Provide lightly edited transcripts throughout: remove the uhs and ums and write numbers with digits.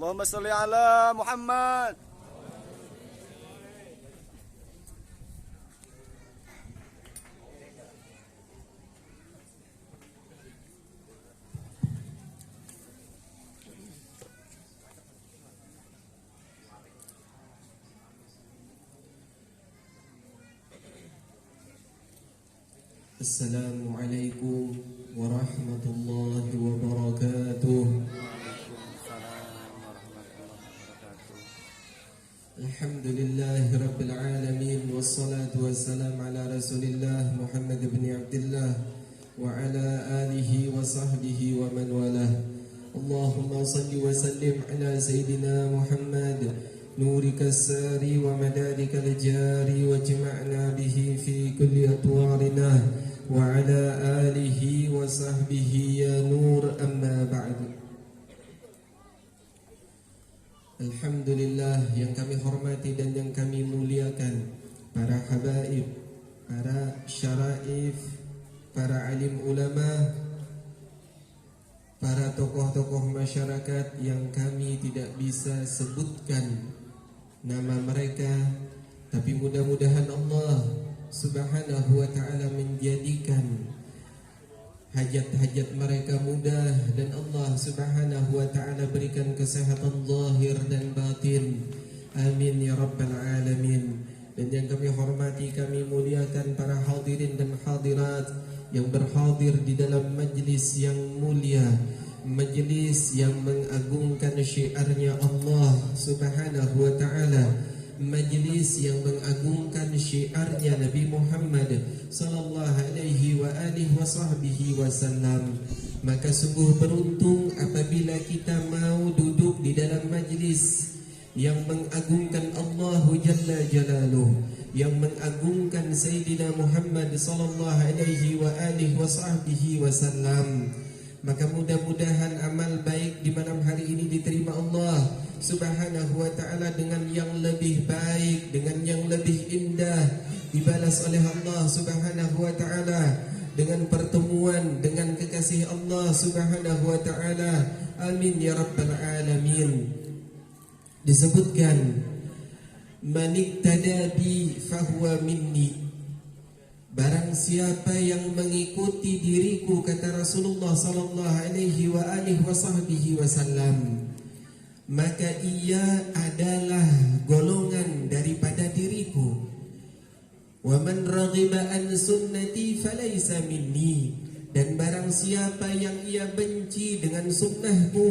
اللهم صل على محمد. Assalamualaikum warahmatullahi wabarakatuh. Alhamdulillahi rabbil alamin, wassalatu wassalam ala rasulillah Muhammad ibn Abdullah wa ala alihi wa sahbihi wa man walah. Allahumma salli wa sallim ala sayyidina Muhammad nurika as-sari wa madarika al-jari wa jama'na bihi fi kulli atwarina wa ala alihi wa sahbihi ya nur, amma ba'du. Alhamdulillah, yang kami hormati dan yang kami muliakan para habaib, para syaraif, para alim ulama, para tokoh-tokoh masyarakat yang kami tidak bisa sebutkan nama mereka, tapi mudah-mudahan Allah Subhanahu wa ta'ala menjadikan hajat-hajat mereka mudah, dan Allah Subhanahu wa ta'ala berikan kesehatan zahir dan batin. Amin ya rabbal alamin. Dan yang kami hormati, kami muliakan para hadirin dan hadirat yang berhadir di dalam majlis yang mulia, majlis yang mengagungkan syiarnya Allah Subhanahu wa ta'ala, majlis yang mengagungkan syiarnya Nabi Muhammad sallallahu alaihi wa alihi wa sahbihi wasallam. Maka sungguh beruntung apabila kita mau duduk di dalam majlis yang mengagungkan Allah Jalla Jalaluh, yang mengagungkan Sayyidina Muhammad sallallahu alaihi wa alihi wa sahbihi wasallam. Maka mudah-mudahan amal baik di malam hari ini diterima Allah Subhanahu wa ta'ala dengan yang lebih baik, dengan yang lebih indah, dibalas oleh Allah Subhanahu wa ta'ala dengan pertemuan dengan kekasih Allah Subhanahu wa ta'ala. Amin ya rabbal alamin. Disebutkan, man iktada bi fahuwa minni, barang siapa yang mengikuti diriku, kata Rasulullah sallallahu alaihi wa alihi wasahbihi wasallam, maka ia adalah golongan daripada diriku. Wa man raghiba an sunnati falaysa minni, dan barang siapa yang ia benci dengan sunnahku,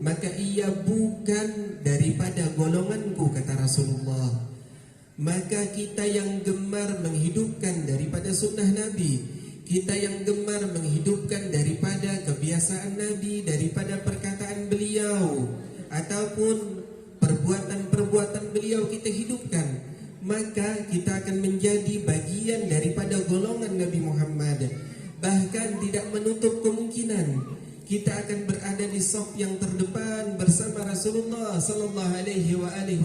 maka ia bukan daripada golonganku, kata Rasulullah. Maka kita yang gemar menghidupkan daripada sunnah Nabi, kita yang gemar menghidupkan daripada kebiasaan Nabi, daripada perkataan beliau ataupun perbuatan-perbuatan beliau kita hidupkan, maka kita akan menjadi bagian daripada golongan Nabi Muhammad. Bahkan tidak menutup kemungkinan kita akan berada di saf yang terdepan bersama Rasulullah sallallahu alaihi wa alihi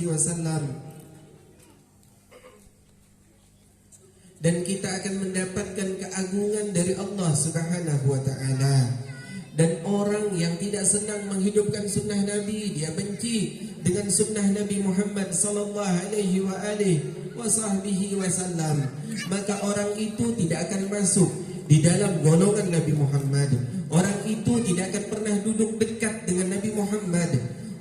wasallam. Dan kita akan mendapatkan keagungan dari Allah Subhanahu wa ta'ala. Dan orang yang tidak senang menghidupkan sunnah Nabi, dia benci dengan sunnah Nabi Muhammad sallallahu alaihi wa alihi wasallam, maka orang itu tidak akan masuk di dalam golongan Nabi Muhammad. Orang itu tidak akan pernah duduk dekat dengan Nabi Muhammad.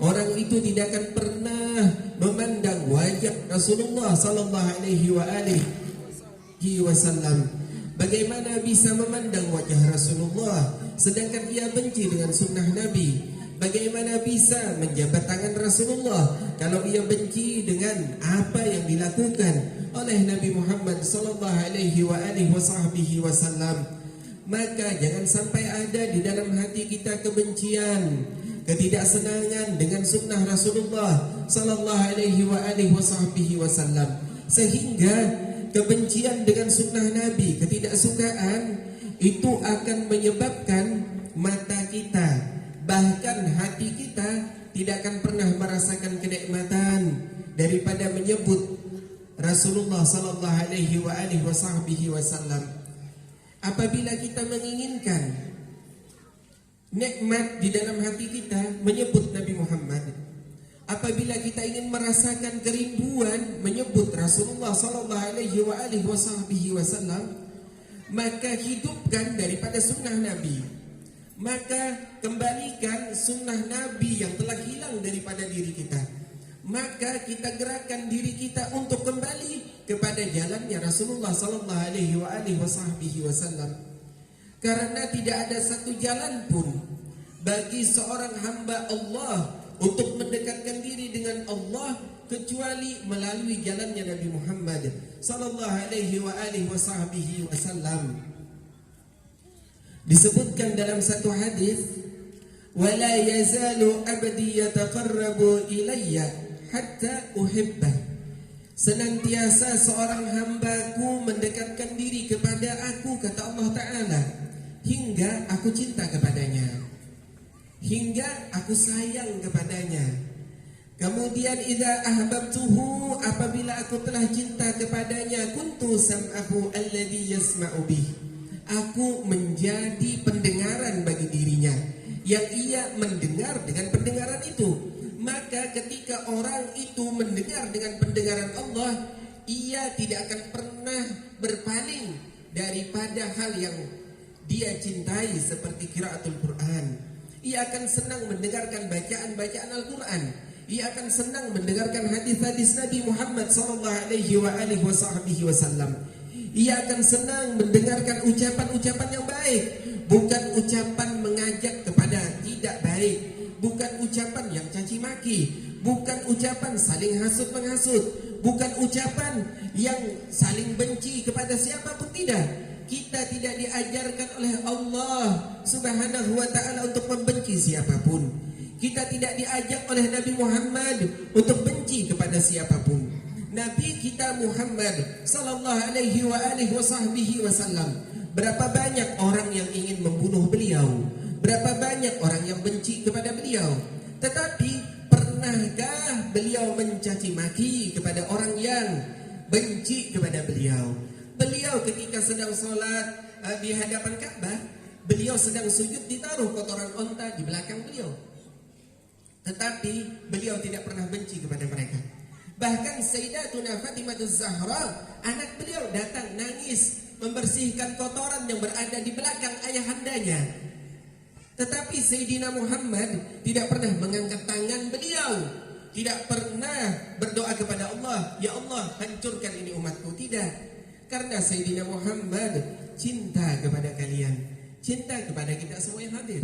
Orang itu tidak akan pernah memandang wajah Rasulullah sallallahu alaihi wa alihi wasallam. Bagaimana bisa memandang wajah Rasulullah sedangkan ia benci dengan sunnah Nabi? Bagaimana bisa menjabat tangan Rasulullah kalau ia benci dengan apa yang dilakukan oleh Nabi Muhammad sallallahu alaihi wa alihi wasallam? Maka jangan sampai ada di dalam hati kita kebencian, ketidaksenangan dengan sunnah Rasulullah sallallahu alaihi wa alihi wasallam, sehingga kebencian dengan sunnah Nabi, ketidaksukaan itu akan menyebabkan mata kita, bahkan hati kita tidak akan pernah merasakan kenikmatan daripada menyebut Rasulullah sallallahu alaihi wa alihi wasallam. Apabila kita menginginkan nikmat di dalam hati kita menyebut Nabi Muhammad, apabila kita ingin merasakan kerinduan menyebut Rasulullah sallallahu alaihi wasallam, maka hidupkan daripada sunnah Nabi. Maka kembalikan sunnah Nabi yang telah hilang daripada diri kita. Maka kita gerakkan diri kita untuk kembali kepada jalannya Rasulullah sallallahu alaihi wasallam. Karena tidak ada satu jalan pun bagi seorang hamba Allah untuk mendekatkan diri dengan Allah kecuali melalui jalannya Nabi Muhammad sallallahu alaihi wasallam. Disebutkan dalam satu hadis, wala yazalu abdi yataqarrabu ilayya hatta uhibbah. Senantiasa seorang hambaku mendekatkan diri kepada aku, kata Allah Ta'ala, hingga aku cinta kepadanya, hingga aku sayang kepadanya. Kemudian idza ahbabtuhu, apabila aku telah cinta kepadanya, kuntu sam'ahu alladhi yasma'u bih, aku menjadi pendengaran bagi dirinya yang ia mendengar dengan pendengaran itu. Maka ketika orang itu mendengar dengan pendengaran Allah, ia tidak akan pernah berpaling daripada hal yang dia cintai seperti qiraatul Quran. Ia akan senang mendengarkan bacaan-bacaan Al-Quran. Ia akan senang mendengarkan hadis-hadis Nabi Muhammad sallallahu alaihi wasallam. Ia akan senang mendengarkan ucapan-ucapan yang baik, bukan ucapan mengajak kepada tidak baik, bukan ucapan yang caci maki, bukan ucapan saling hasut menghasut, bukan ucapan yang saling benci kepada siapapun, tidak. Kita tidak diajarkan oleh Allah Subhanahu wa ta'ala untuk membenci siapapun. Kita tidak diajak oleh Nabi Muhammad untuk benci kepada siapapun. Nabi kita Muhammad sallallahu alaihi wasallam, berapa banyak orang yang ingin membunuh beliau, berapa banyak orang yang benci kepada beliau, tetapi pernahkah beliau mencaci maki kepada orang yang benci kepada beliau? Beliau ketika sedang sholat di hadapan Ka'bah, beliau sedang sujud, ditaruh kotoran onta di belakang beliau, tetapi beliau tidak pernah benci kepada mereka. Bahkan Sayyidatuna Fatimah Az-Zahra, anak beliau, datang nangis membersihkan kotoran yang berada di belakang ayahandanya. Tetapi Sayyidina Muhammad tidak pernah mengangkat tangan beliau, tidak pernah berdoa kepada Allah, ya Allah hancurkan ini umatku, tidak. Karena Sayyidina Muhammad cinta kepada kalian, cinta kepada kita semua yang hadir,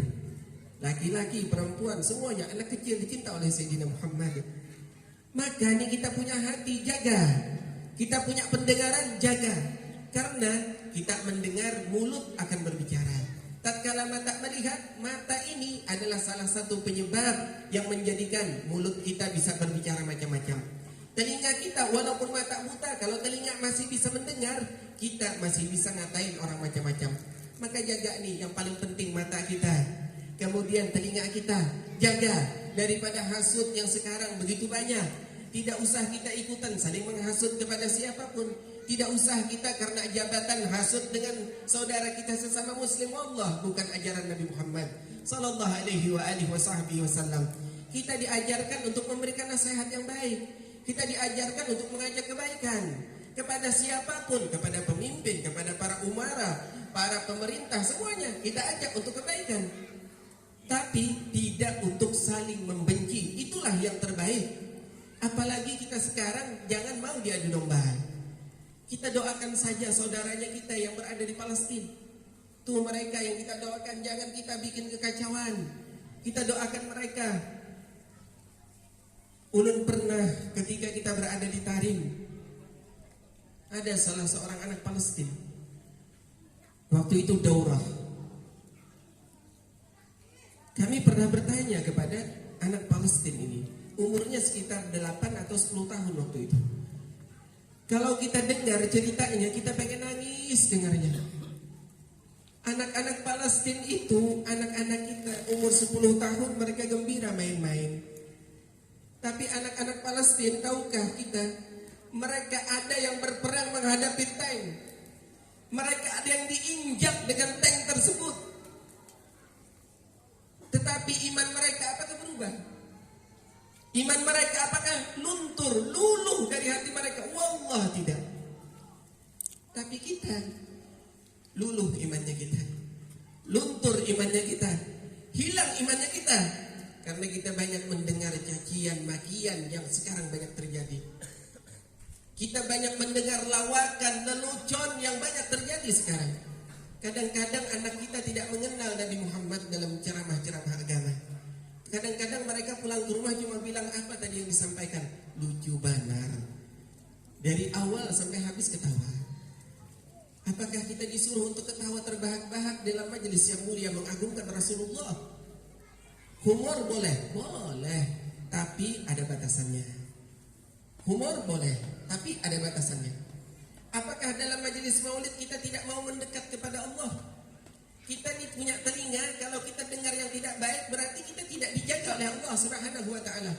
laki-laki, perempuan, semuanya, anak kecil dicinta oleh Sayyidina Muhammad. Maka ini kita punya hati, jaga. Kita punya pendengaran, jaga. Karena kita mendengar, mulut akan berbicara. Tatkala mata melihat, mata ini adalah salah satu penyebab yang menjadikan mulut kita bisa berbicara macam-macam. Telinga kita walaupun mata buta, kalau telinga masih bisa mendengar, kita masih bisa ngatain orang macam-macam. Maka jaga nih, yang paling penting mata kita. Kemudian telinga kita, jaga daripada hasut yang sekarang begitu banyak. Tidak usah kita ikutan saling menghasut kepada siapapun. Tidak usah kita karena jabatan hasut dengan saudara kita sesama muslim. Allah, bukan ajaran Nabi Muhammad sallallahu alaihi wasallam. Kita diajarkan untuk memberikan nasihat yang baik. Kita diajarkan untuk mengajak kebaikan kepada siapapun, kepada pemimpin, kepada para umara, para pemerintah, semuanya kita ajak untuk kebaikan. Tapi tidak untuk saling membenci. Itulah yang terbaik. Apalagi kita sekarang jangan mau diadu domba. Kita doakan saja saudaranya kita yang berada di Palestina. Tuh mereka yang kita doakan, jangan kita bikin kekacauan. Kita doakan mereka. Ulun pernah ketika kita berada di Tarim, ada salah seorang anak Palestina. Waktu itu daurah. Kami pernah bertanya kepada anak Palestina ini, umurnya sekitar 8 atau 10 tahun waktu itu. Kalau kita dengar ceritanya, kita pengen nangis dengarnya. Anak-anak Palestina itu, anak-anak kita umur 10 tahun, mereka gembira main-main. Tapi anak-anak Palestina, tahukah kita, mereka ada yang berperang menghadapi tank. Mereka ada yang diinjak dengan tank tersebut. Tetapi iman mereka apakah berubah? Iman mereka apakah luntur, luluh dari hati mereka? Wallah tidak. Tapi kita luluh imannya kita, luntur imannya kita, hilang imannya kita, karena kita banyak mendengar cacian, makian yang sekarang banyak terjadi. Kita banyak mendengar lawakan, lelucon yang banyak terjadi sekarang. Kadang-kadang anak kita tidak mengenal Nabi Muhammad dalam ceramah-ceramah agama. Kadang-kadang mereka pulang ke rumah cuma bilang, apa tadi yang disampaikan? Lucu benar. Dari awal sampai habis ketawa. Apakah kita disuruh untuk ketawa terbahak-bahak dalam majelis yang mulia mengagungkan Rasulullah? Humor boleh? Boleh. Tapi ada batasannya. Humor boleh, tapi ada batasannya. Apakah dalam majelis maulid kita tidak mau mendekat kepada Allah? Kita ini punya telinga, kalau kita dengar yang tidak baik berarti kita tidak dijaga oleh Allah Subhanahu wa taala.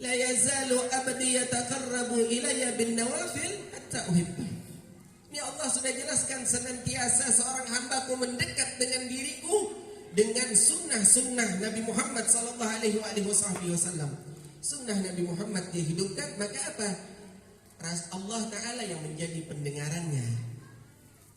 La yazalu abdi yataqarrabu ilayya bin nawafil hatta uhibbah. Ini Allah sudah jelaskan, senantiasa seorang hambaku mendekat dengan diriku dengan sunnah-sunnah Nabi Muhammad sallallahu alaihi wasallam. Sunnah Nabi Muhammad dihidupkan, maka apa? Allah Ta'ala yang menjadi pendengarannya.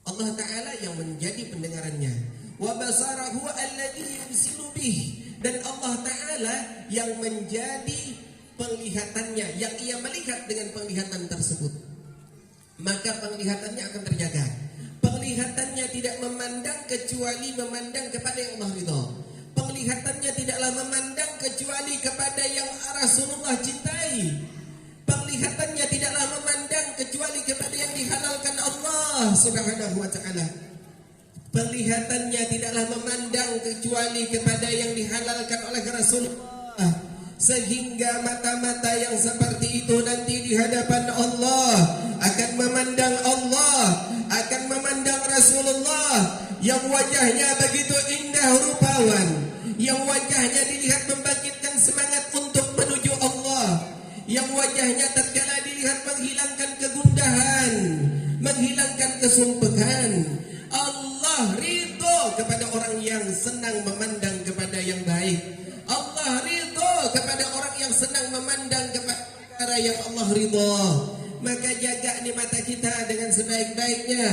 Allah Ta'ala yang menjadi pendengarannya. Wa basarahu alladhi yubsiru bih. Dan Allah Ta'ala yang menjadi penglihatannya, yang ia melihat dengan penglihatan tersebut. Maka penglihatannya akan terjaga. Penglihatannya tidak memandang kecuali memandang kepada yang Allah ridha. Penglihatannya tidaklah memandang kecuali kepada yang Rasulullah cintai. Penglihatannya tidaklah memandang kecuali kepada yang dihalalkan Allah Subhanahu wa taala. Penglihatannya tidaklah memandang kecuali kepada yang dihalalkan oleh Rasulullah. Sehingga mata-mata yang seperti itu nanti di hadapan Allah akan memandang Allah, akan memandang Rasulullah yang wajahnya begitu indah rupawan, yang wajahnya dilihat membangkitkan semangat untuk menuju Allah, yang wajahnya tatkala dilihat menghilangkan kegundahan, menghilangkan kesumpekan. Allah ridho kepada orang yang senang memandang kepada yang baik. Allah ridho kepada orang yang senang memandang kepada yang Allah ridho. Maka jaga nih mata kita dengan sebaik-baiknya.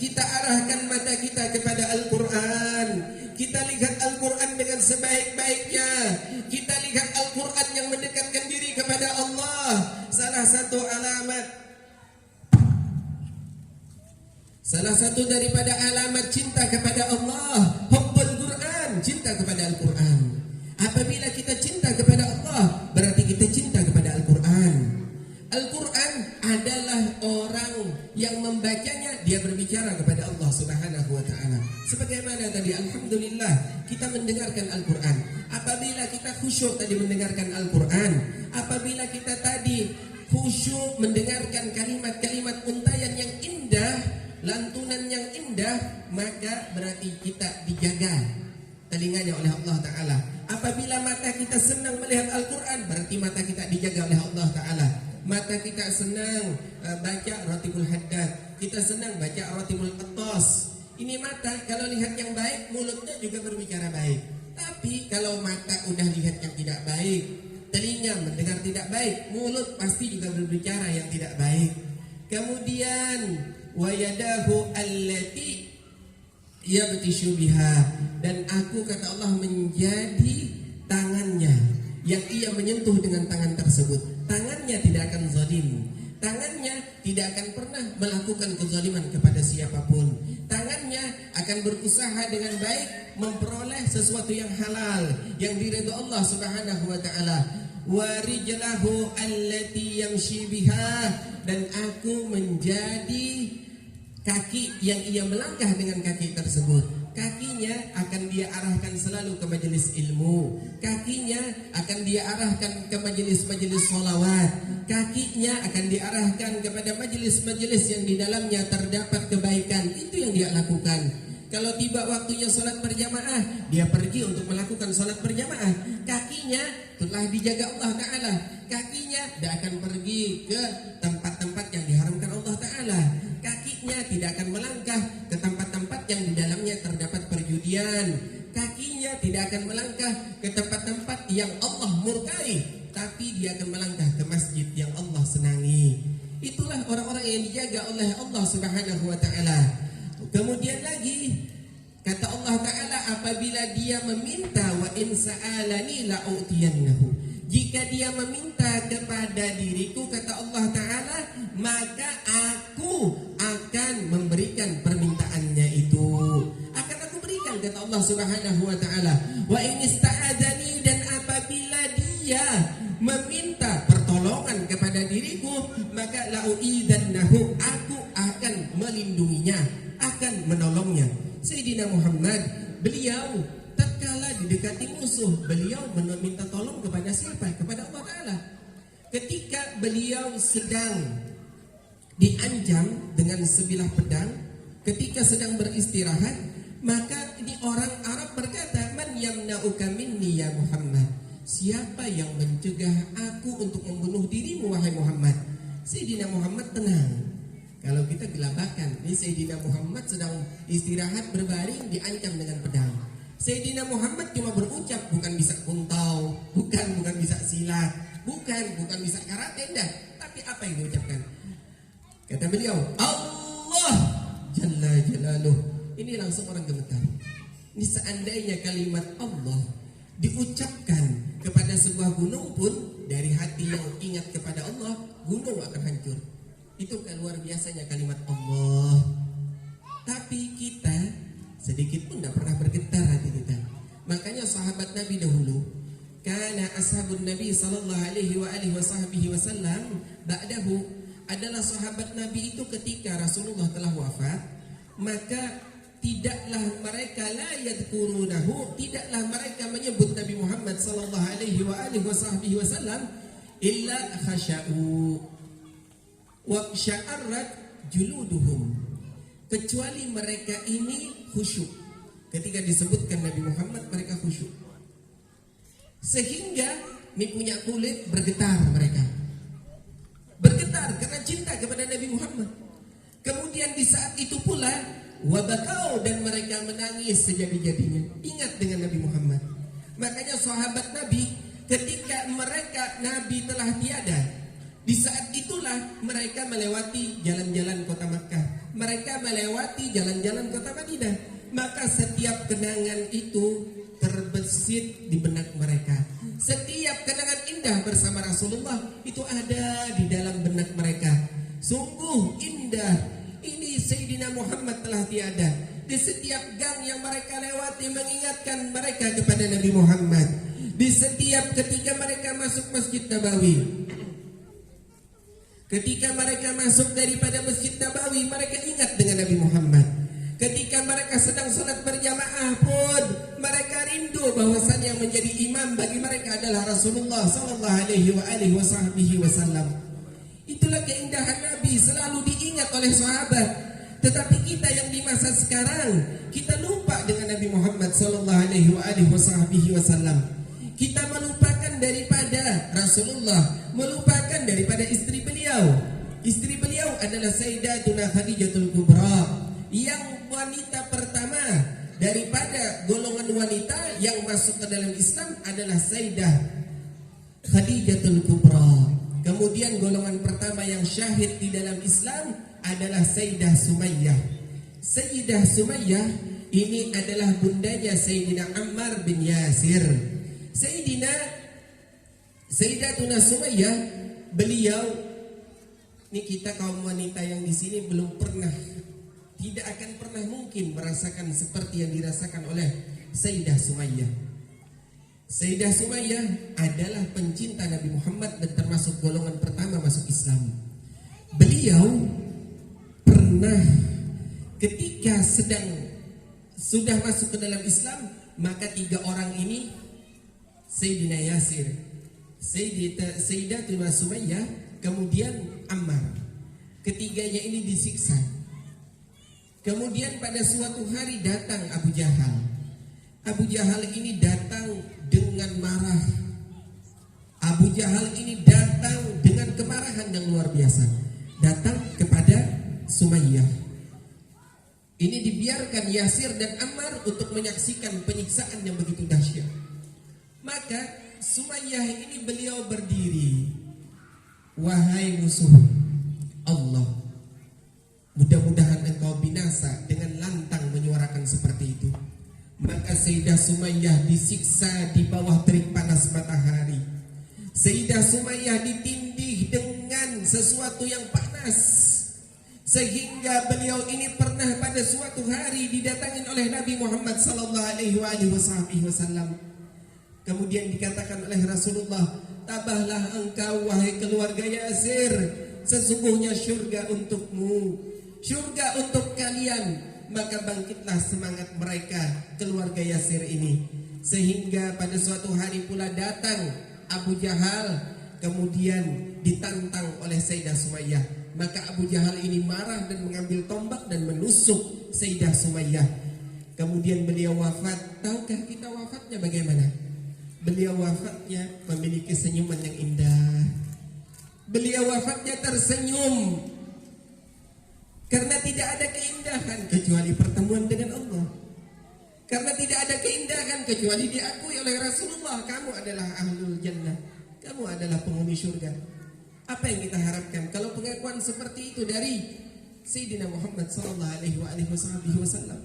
Kita arahkan mata kita kepada Al-Quran. Kita lihat Al-Quran dengan sebaik-baiknya. Kita lihat Al-Quran yang mendekatkan diri kepada Allah. Salah satu daripada alamat cinta kepada Allah, hubbul Quran, cinta kepada Al-Quran. Apabila kita cinta kepada Allah, berarti kita cinta kepada Al-Quran. Al-Quran adalah orang yang membacanya, dia berbicara kepada Allah Subhanahu wa ta'ala. Sebagaimana tadi, alhamdulillah kita mendengarkan Al-Quran. Apabila kita khusyuk tadi mendengarkan Al-Quran, apabila kita tadi khusyuk mendengarkan kalimat-kalimat untayan yang indah, lantunan yang indah, maka berarti kita dijaga telinganya oleh Allah Ta'ala. Apabila mata kita senang melihat Al-Quran, berarti mata kita dijaga oleh Allah Ta'ala. Mata kita senang baca Ratibul Haddad, kita senang baca Ratibul Qattas. Ini mata, kalau lihat yang baik, mulutnya juga berbicara baik. Tapi kalau mata udah lihat yang tidak baik, telinga mendengar tidak baik, mulut pasti juga berbicara yang tidak baik. Kemudian wa yadahu allati yabtishu biha, dan aku, kata Allah, menjadi tangannya yang ia menyentuh dengan tangan tersebut. Tangannya tidak akan zalim, tangannya tidak akan pernah melakukan kezaliman kepada siapapun. Tangannya akan berusaha dengan baik memperoleh sesuatu yang halal, yang diridho Allah Subhanahu wa ta'ala. Wa rijlahu allati yamshi biha, dan aku menjadi kaki yang ia melangkah dengan kaki tersebut. Kakinya akan dia arahkan selalu ke majelis ilmu. Kakinya akan dia arahkan ke majelis-majelis sholawat. Kakinya akan diarahkan kepada majelis-majelis yang di dalamnya terdapat kebaikan. Itu yang dia lakukan. Kalau tiba waktunya sholat berjamaah, dia pergi untuk melakukan sholat berjamaah. Kakinya telah dijaga Allah Ta'ala. Kakinya tidak akan pergi ke tempat-tempat yang diharamkan Allah Ta'ala. Kakinya tidak akan melangkah ke tempat-tempat yang di dalamnya terdapat perjudian. Kakinya tidak akan melangkah ke tempat-tempat yang Allah murkai, tapi dia akan melangkah ke masjid yang Allah senangi. Itulah orang-orang yang dijaga oleh Allah Subhanahu wa taala. Kemudian lagi kata Allah taala, apabila dia meminta, wa in sa'alani la'utiyannahu, jika dia meminta kepada diriku, kata Allah taala, maka aku akan memberikan permintaannya itu. Akan aku berikan, kata Allah Subhanahu wa taala. Wa in ista'adzani, dan apabila dia meminta pertolongan kepada diriku, maka la'uidannahu, aku akan melindunginya, akan menolongnya. Sayyidina Muhammad, beliau tatkala didekati musuh, beliau meminta tolong kepada siapa? Kepada Allah Ta'ala. Ketika beliau sedang diancam dengan sebilah pedang, ketika sedang beristirahat, maka ini orang Arab berkata, man yamna'uka minni ya Muhammad, siapa yang mencegah aku untuk membunuh dirimu wahai Muhammad? Sayyidina Muhammad tenang. Kalau kita gelabakan, ini Sayyidina Muhammad sedang istirahat berbaring diancam dengan pedang. Sayyidina Muhammad cuma berucap, bukan bisa kuntau, bukan bisa silat, bukan bisa karate, enggak. Tapi apa yang diucapkan? Kata beliau, Allah Jalla Jalaluh. Ini langsung orang gemetar. Ini seandainya kalimat Allah diucapkan kepada sebuah gunung pun, dari hati yang ingat kepada Allah, gunung akan hancur. Itu kan luar biasanya kalimat Allah. Tapi kita sedikit pun tidak pernah bergetar hati kita. Makanya sahabat Nabi dahulu, karena ashabun Nabi sallallahu alaihi wasallam ba'dahu, adalah sahabat Nabi itu ketika Rasulullah telah wafat, maka tidaklah mereka la yadhkurunahu, tidaklah mereka menyebut Nabi Muhammad sallallahu alaihi wasallam illa khasya'u wa sya'arrat juluduhum, kecuali mereka ini khusyuk. Ketika disebutkan Nabi Muhammad, mereka khusyuk, sehingga ini punya kulit bergetar, mereka bergetar karena cinta kepada Nabi Muhammad. Kemudian di saat itu pula wabakau, dan mereka menangis sejadi-jadinya ingat dengan Nabi Muhammad. Makanya sahabat Nabi, ketika mereka Nabi telah tiada, di saat itulah mereka melewati jalan-jalan kota Makkah, mereka melewati jalan-jalan kota Madinah. Maka setiap kenangan itu terbesit di benak mereka. Setiap kenangan indah bersama Rasulullah itu ada di dalam benak mereka. Sungguh indah, ini Sayyidina Muhammad telah tiada. Di setiap gang yang mereka lewati mengingatkan mereka kepada Nabi Muhammad. Di setiap ketika mereka masuk Masjid Nabawi, ketika mereka masuk daripada Masjid Nabawi, mereka ingat dengan Nabi Muhammad. Ketika mereka sedang salat berjamaah pun, mereka rindu bahwasannya yang menjadi imam bagi mereka adalah Rasulullah sallallahu alaihi wasallam. Itulah keindahan Nabi, selalu diingat oleh sahabat. Tetapi kita yang di masa sekarang, kita lupa dengan Nabi Muhammad sallallahu alaihi wasallam. Kita melupakan daripada Rasulullah, melupakan daripada istri beliau. Istri beliau adalah Sayyidatuna Khadijatul Kubra, yang wanita pertama daripada golongan wanita yang masuk ke dalam Islam adalah Sayyidah Khadijatul Kubra. Kemudian golongan pertama yang syahid di dalam Islam adalah Sayyidah Sumayyah. Sayyidah Sumayyah ini adalah bundanya Sayyidina Ammar bin Yasir. Sayyidatuna Sumayyah, beliau, ini kita kaum wanita yang di sini belum pernah, tidak akan pernah mungkin merasakan seperti yang dirasakan oleh Sayyidah Sumayyah. Sayyidah Sumayyah adalah pencinta Nabi Muhammad dan termasuk golongan pertama masuk Islam. Beliau pernah ketika sudah masuk ke dalam Islam, maka tiga orang ini, Sayyidina Yasir, Sayyidatuna Sumayyah, kemudian Ammar, ketiganya ini disiksa. Kemudian pada suatu hari datang Abu Jahal. Abu Jahal ini datang dengan marah. Abu Jahal ini datang dengan kemarahan yang luar biasa. Datang kepada Sumayyah. Ini dibiarkan Yasir dan Ammar untuk menyaksikan penyiksaan yang begitu dahsyat. Maka Sumayyah ini beliau berdiri, wahai musuh Allah, mudah-mudahan engkau binasa, dengan lantang menyuarakan seperti itu. Maka Sayyidah Sumayyah disiksa di bawah terik panas matahari. Sayyidah Sumayyah ditindih dengan sesuatu yang panas, sehingga beliau ini pernah pada suatu hari didatangin oleh Nabi Muhammad sallallahu alaihi wasallam. Kemudian dikatakan oleh Rasulullah, "Tabahlah engkau wahai keluarga Yasir, sesungguhnya syurga untukmu, syurga untuk kalian." Maka bangkitlah semangat mereka, keluarga Yasir ini. Sehingga pada suatu hari pula datang Abu Jahal, kemudian ditantang oleh Sayyidah Sumayyah. Maka Abu Jahal ini marah dan mengambil tombak dan menusuk Sayyidah Sumayyah. Kemudian beliau wafat. Tahukah kita wafatnya bagaimana? Beliau wafatnya memiliki senyuman yang indah. Beliau wafatnya tersenyum, karena tidak ada keindahan kecuali pertemuan dengan Allah. Karena tidak ada keindahan kecuali diakui oleh Rasulullah, kamu adalah ahlul jannah, kamu adalah penghuni surga. Apa yang kita harapkan kalau pengakuan seperti itu dari Sayyidina Muhammad sallallahu alaihi wasallam?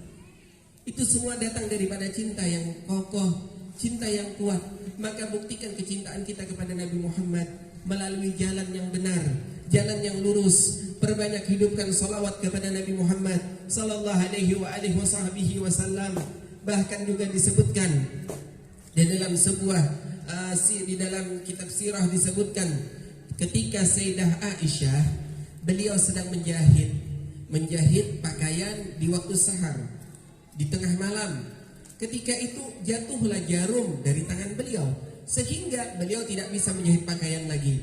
Itu semua datang daripada cinta yang kokoh, cinta yang kuat. Maka buktikan kecintaan kita kepada Nabi Muhammad melalui jalan yang benar, jalan yang lurus. Perbanyak hidupkan salawat kepada Nabi Muhammad sallallahu alaihi wasallam. Bahkan juga disebutkan di dalam sebuah di dalam kitab sirah disebutkan, ketika Sayyidah Aisyah, beliau sedang menjahit pakaian di waktu sahar, di tengah malam. Ketika itu jatuhlah jarum dari tangan beliau, sehingga beliau tidak bisa menjahit pakaian lagi.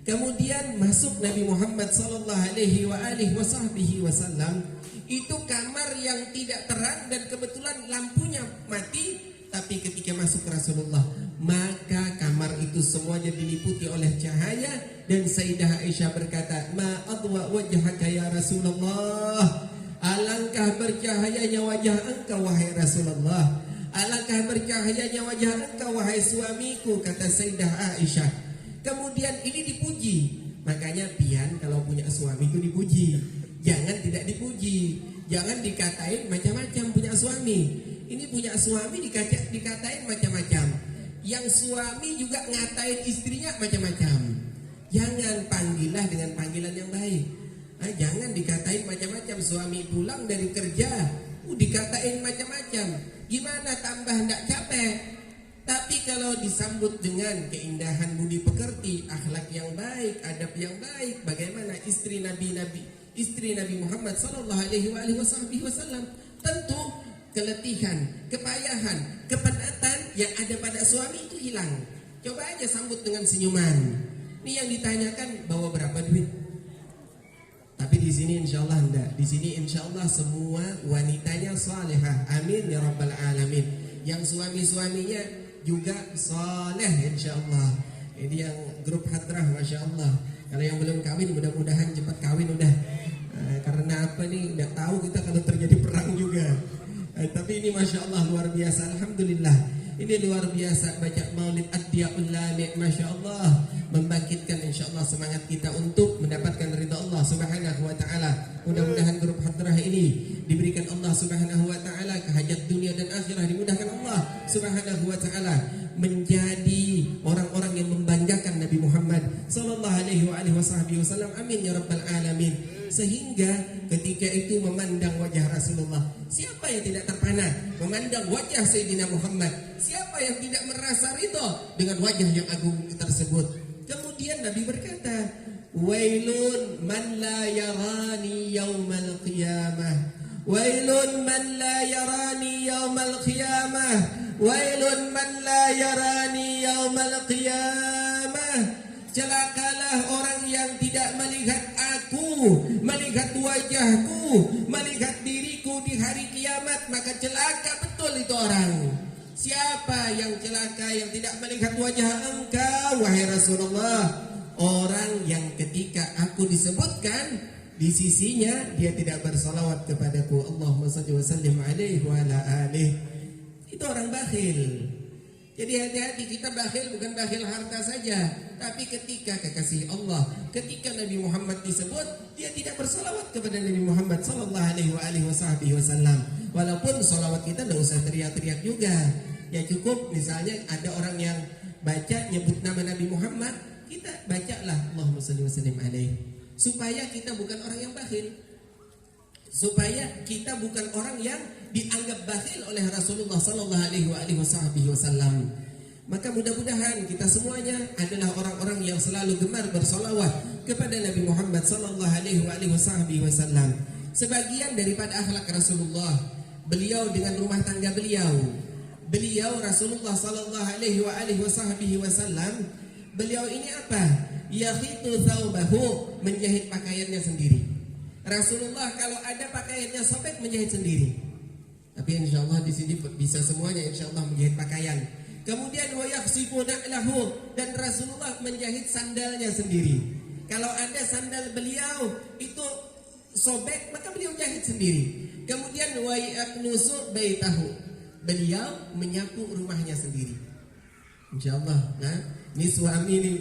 Kemudian masuk Nabi Muhammad sallallahu alaihi wasallam. Itu kamar yang tidak terang dan kebetulan lampunya mati. Tapi ketika masuk Rasulullah, maka kamar itu semuanya diliputi oleh cahaya. Dan Sayyidah Aisyah berkata, "Ma adwa wajhaka ya Rasulullah." Alangkah bercahayanya wajah engkau wahai Rasulullah. Alangkah bercahayanya wajah engkau wahai suamiku, kata Sayyidah Aisyah. Kemudian ini dipuji. Makanya pian kalau punya suami itu dipuji, jangan tidak dipuji. Jangan dikatain macam-macam punya suami. Ini punya suami dikatain macam-macam. Yang suami juga ngatain istrinya macam-macam. Jangan, panggillah dengan panggilan yang baik. Jangan dikatain macam-macam. Suami pulang dari kerja, dikatain macam-macam. Gimana, tambah ndak capek? Tapi kalau disambut dengan keindahan budi pekerti, akhlak yang baik, adab yang baik, bagaimana istri Nabi Muhammad sallallahu alaihi wasallam, tentu keletihan, kepayahan, kepenatan yang ada pada suami itu hilang. Coba aja sambut dengan senyuman. Ini yang ditanyakan, bawa berapa duit? Tapi di sini insyaallah enggak. Di sini insyaallah semua wanitanya salihah. Amin ya rabbal alamin. Yang suami-suaminya juga saleh insyaallah. Ini yang grup hadrah, masyaallah. Kalau yang belum kawin mudah-mudahan cepat kawin udah. Karena apa nih? Enggak tahu kita kalau terjadi perang juga. Tapi ini masyaallah luar biasa. Alhamdulillah. Ini luar biasa baca Maulid Ad-Diyaul Lami', masyaallah, membangkitkan insyaallah semangat kita untuk mendapatkan ridha Allah Subhanahu wa taala. Mudah-mudahan grup hadrah ini diberikan Allah Subhanahu wa taala hajat dunia dan akhirah, dimudahkan Allah Subhanahu wa taala menjadi orang-orang yang membanggakan Nabi Muhammad sallallahu alaihi wasallam. Amin ya rabbal alamin. Sehingga ketika itu memandang wajah Rasulullah, siapa yang tidak terpana memandang wajah Sayyidina Muhammad? Siapa yang tidak merasa ridha dengan wajah yang agung tersebut? Kemudian Nabi berkata, "Wailun man la yarani yaumal qiyamah. Wailun man la yarani yaumal qiyamah. Wailun man la yarani yaumal qiyamah." Celakalah orang yang tidak melihat aku, melihat wajahku, melihat diriku di hari kiamat. Maka celaka betul itu orang. Siapa yang celaka yang tidak melihat wajah engkau wahai Rasulullah? Orang yang ketika aku disebutkan Di sisinya dia tidak bersalawat kepadaku. Allahumma salli wa sallim alaihi wa ala alihi. Itu orang bakhil. Jadi hati-hati, kita bakhil bukan bakhil harta saja, tapi ketika kekasih Allah, ketika Nabi Muhammad disebut, dia tidak bersalawat kepada Nabi Muhammad sallallahu alaihi wasallam. Walaupun salawat kita tidak usah teriak-teriak juga. Ya cukup misalnya ada orang yang baca nyebut nama Nabi Muhammad, kita bacalah Allahumma shalli wa sallim alaihi, supaya kita bukan orang yang bakhil, supaya kita bukan orang yang dianggap bakhil oleh Rasulullah sallallahu alaihi wasallam. Maka mudah-mudahan kita semuanya adalah orang-orang yang selalu gemar bersolawat kepada Nabi Muhammad sallallahu alaihi wasallam. Sebagian daripada akhlak Rasulullah, beliau dengan rumah tangga beliau Rasulullah sallallahu alaihi wasallam, beliau ini apa? Yakhitu thawbahu, menjahit pakaiannya sendiri. Rasulullah kalau ada pakaiannya sobek menjahit sendiri. Tapi insya Allah di sini bisa semuanya insya Allah menjahit pakaian. Kemudian wa yakhsifu na'lahu, dan Rasulullah menjahit sandalnya sendiri. Kalau ada sandal beliau itu sobek, maka beliau jahit sendiri. Kemudian wa yaknusu baitahu, beliau menyapu rumahnya sendiri. Insya Allah, nah, ini suami ini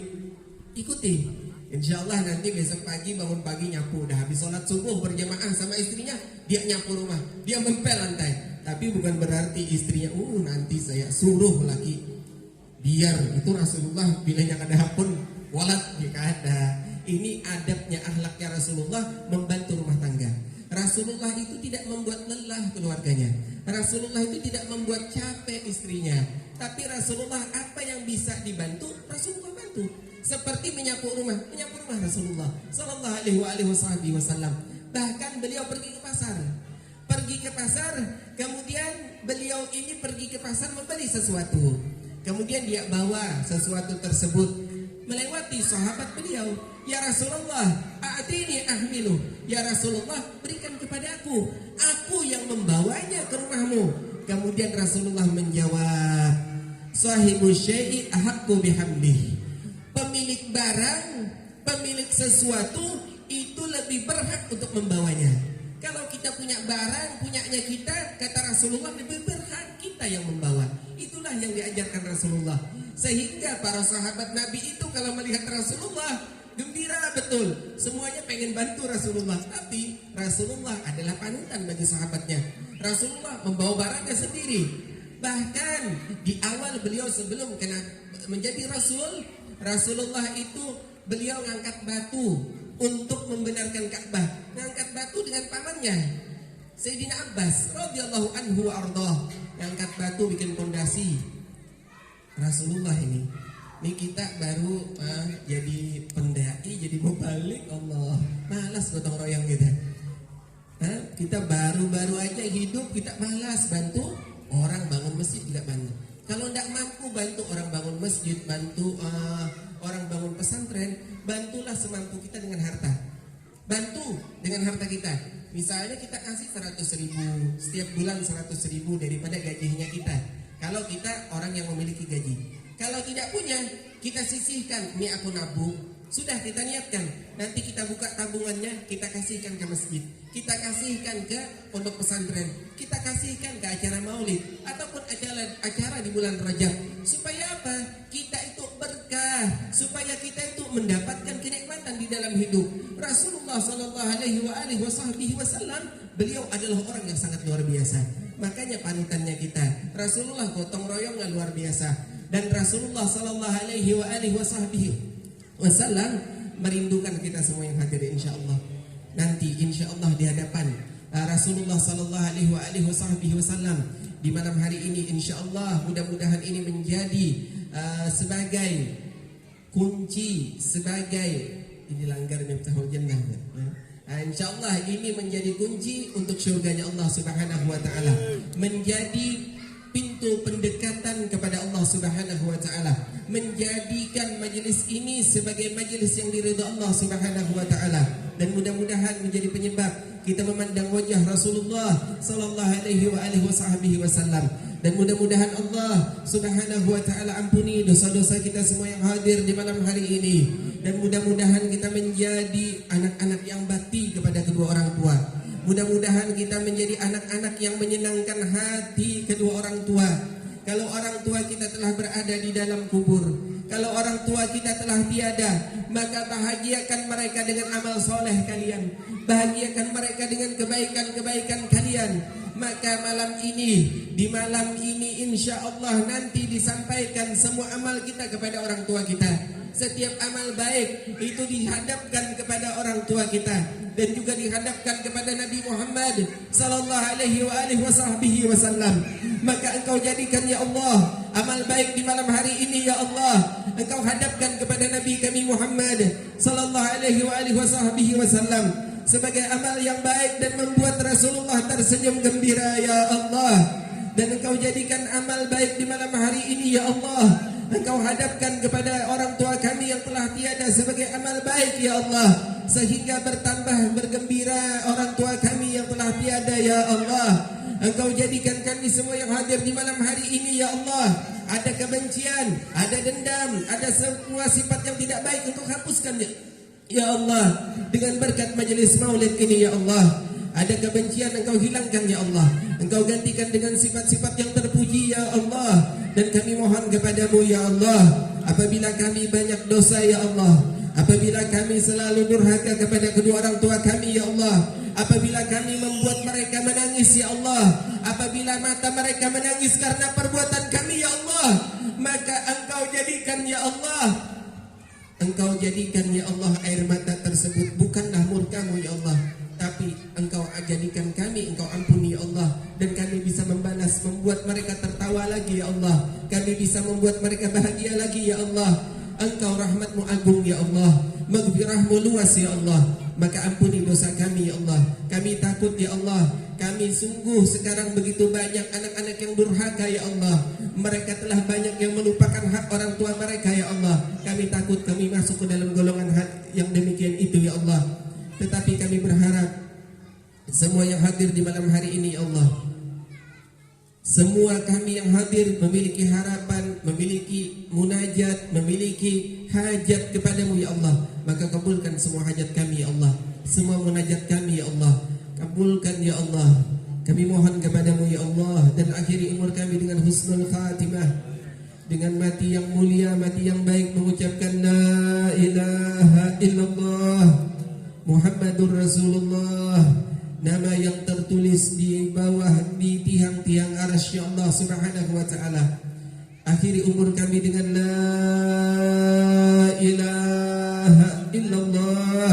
ikuti. Insya Allah nanti besok pagi bangun pagi nyapu, udah habis sholat subuh berjamaah sama istrinya, dia nyapu rumah, dia mempel lantai. Tapi bukan berarti istrinya, nanti saya suruh lagi. Biar itu Rasulullah bilangnya kada pun walat jika ada. Ini adabnya, akhlaknya Rasulullah membantu rumah tangga. Rasulullah itu tidak membuat lelah keluarganya. Rasulullah itu tidak membuat capek istrinya. Tapi Rasulullah apa yang bisa dibantu, Rasulullah bantu. Seperti menyapu rumah Rasulullah sallallahu alaihi wasallam. Bahkan beliau pergi ke pasar, kemudian beliau ini pergi ke pasar membeli sesuatu. Kemudian dia bawa sesuatu tersebut melewati sahabat beliau. Ya Rasulullah, a'tini ahmilu. Ya Rasulullah, berikan kepada aku yang membawanya ke rumahmu. Kemudian Rasulullah menjawab, sahibu syai'i ahaqqu bihamdihi. Pemilik barang, pemilik sesuatu itu lebih berhak untuk membawanya. Kalau kita punya barang, punyanya kita, kata Rasulullah, lebih berhak kita yang membawa. Itulah yang diajarkan Rasulullah. Sehingga para sahabat Nabi itu kalau melihat Rasulullah gembira betul. Semuanya pengen bantu Rasulullah. Tapi Rasulullah adalah panutan bagi sahabatnya. Rasulullah membawa barangnya sendiri. Bahkan di awal beliau sebelum menjadi Rasul, Rasulullah itu beliau ngangkat batu untuk membenarkan Ka'bah, ngangkat batu dengan pamannya Sayyidina Abbas radhiyallahu anhu wa ardhah, ngangkat batu bikin pondasi. Rasulullah ini kita baru jadi pendai, jadi mau balik, Allah malas gotong royong kita. Kita baru-baru aja hidup, kita malas bantu orang bangun masjid, tidak bantu. Kalau tidak mampu bantu orang bangun masjid, bantu orang bangun pesantren, bantulah semampu kita dengan harta. Bantu dengan harta kita. Misalnya kita kasih 100.000 setiap bulan, 100.000 daripada gajinya kita. Kalau kita orang yang memiliki gaji. Kalau tidak punya, kita sisihkan. Ini aku nabung. Sudah kita niatkan, nanti kita buka tabungannya, kita kasihkan ke masjid, kita kasihkan ke pondok pesantren, kita kasihkan ke acara maulid ataupun acara di bulan Rajab. Supaya apa? Kita itu berkah, supaya kita itu mendapatkan kenikmatan di dalam hidup. Rasulullah sallallahu alaihi wasallam, beliau adalah orang yang sangat luar biasa. Makanya panutannya kita. Rasulullah gotong royongnya luar biasa, dan Rasulullah sallallahu alaihi wasallam merindukan kita semua yang hadir insyaallah. Nanti insyaallah di hadapan Rasulullah sallallahu alaihi wasallam di malam hari ini, insyaallah mudah-mudahan ini menjadi sebagai kunci, sebagai ini langgar miftahul jannah. Insyaallah ini menjadi kunci untuk syurganya Allah Subhanahu wa taala, menjadi pintu pendekatan kepada Allah Subhanahu wa taala, menjadikan majelis ini sebagai majelis yang diridha Allah Subhanahu wa taala, dan mudah-mudahan menjadi penyebab kita memandang wajah Rasulullah sallallahu alaihi wasallam Dan mudah-mudahan Allah Subhanahu wa ta'ala ampuni dosa-dosa kita semua yang hadir di malam hari ini. Dan mudah-mudahan kita menjadi anak-anak yang bakti kepada kedua orang tua. Mudah-mudahan kita menjadi anak-anak yang menyenangkan hati kedua orang tua. Kalau orang tua kita telah berada di dalam kubur, kalau orang tua kita telah tiada, maka bahagiakan mereka dengan amal soleh kalian, bahagiakan mereka dengan kebaikan-kebaikan kalian. Maka di malam ini insya Allah nanti disampaikan semua amal kita kepada orang tua kita. Setiap amal baik itu dihadapkan kepada orang tua kita dan juga dihadapkan kepada Nabi Muhammad sallallahu alaihi wasallam. Maka engkau jadikan ya Allah amal baik di malam hari ini ya Allah, engkau hadapkan kepada Nabi kami Muhammad sallallahu alaihi wasallam sebagai amal yang baik dan membuat Rasulullah tersenyum gembira ya Allah. Dan engkau jadikan amal baik di malam hari ini ya Allah, engkau hadapkan kepada orang tua kami yang telah tiada sebagai amal baik ya Allah, sehingga bertambah bergembira orang tua kami yang telah tiada ya Allah. Engkau jadikan kami semua yang hadir di malam hari ini ya Allah, ada kebencian, ada dendam, ada semua sifat yang tidak baik, untuk hapuskan ya Allah dengan berkat majelis maulid ini ya Allah. Ada kebencian engkau hilangkan ya Allah, engkau gantikan dengan sifat-sifat yang terpuji ya Allah. Dan kami mohon kepadamu ya Allah, apabila kami banyak dosa ya Allah, apabila kami selalu durhaka kepada kedua orang tua kami ya Allah, apabila kami membuat mereka menangis ya Allah, apabila mata mereka menangis karena perbuatan kami ya Allah, maka engkau jadikan ya Allah, engkau jadikan ya Allah air mata tersebut bukanlah murkamu ya Allah, tapi engkau jadikan kami, engkau ampuni ya Allah. Dan kami bisa membalas, membuat mereka tertawa lagi ya Allah, kami bisa membuat mereka bahagia lagi ya Allah. Engkau rahmatmu agung ya Allah, maghfirahmu luas ya Allah. Maka ampuni dosa kami ya Allah. Kami takut ya Allah, kami sungguh sekarang begitu banyak anak-anak yang durhaka ya Allah. Mereka telah banyak yang melupakan hak orang tua mereka ya Allah. Kami takut kami masuk ke dalam golongan hak yang demikian itu ya Allah. Tetapi kami berharap semua yang hadir di malam hari ini ya Allah, semua kami yang hadir memiliki harapan, memiliki munajat, memiliki hajat kepadamu ya Allah. Maka kabulkan semua hajat kami ya Allah, semua munajat kami ya Allah, kabulkan ya Allah. Kami mohon kepadamu ya Allah, dan akhiri umur kami dengan husnul khatimah, dengan mati yang mulia, mati yang baik, mengucapkan la ilaha illallah Muhammadur Rasulullah, nama yang tertulis di bawah di tiang-tiang arsy Allah Subhanahu wa ta'ala. Akhiri umur kami dengan la ilaha illallah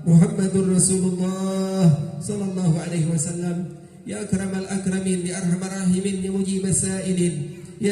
Muhammadur Rasulullah sallallahu alaihi wasallam. Ya akramal akramin, ya arhamar rahimin, ya mujibas sa'ilin,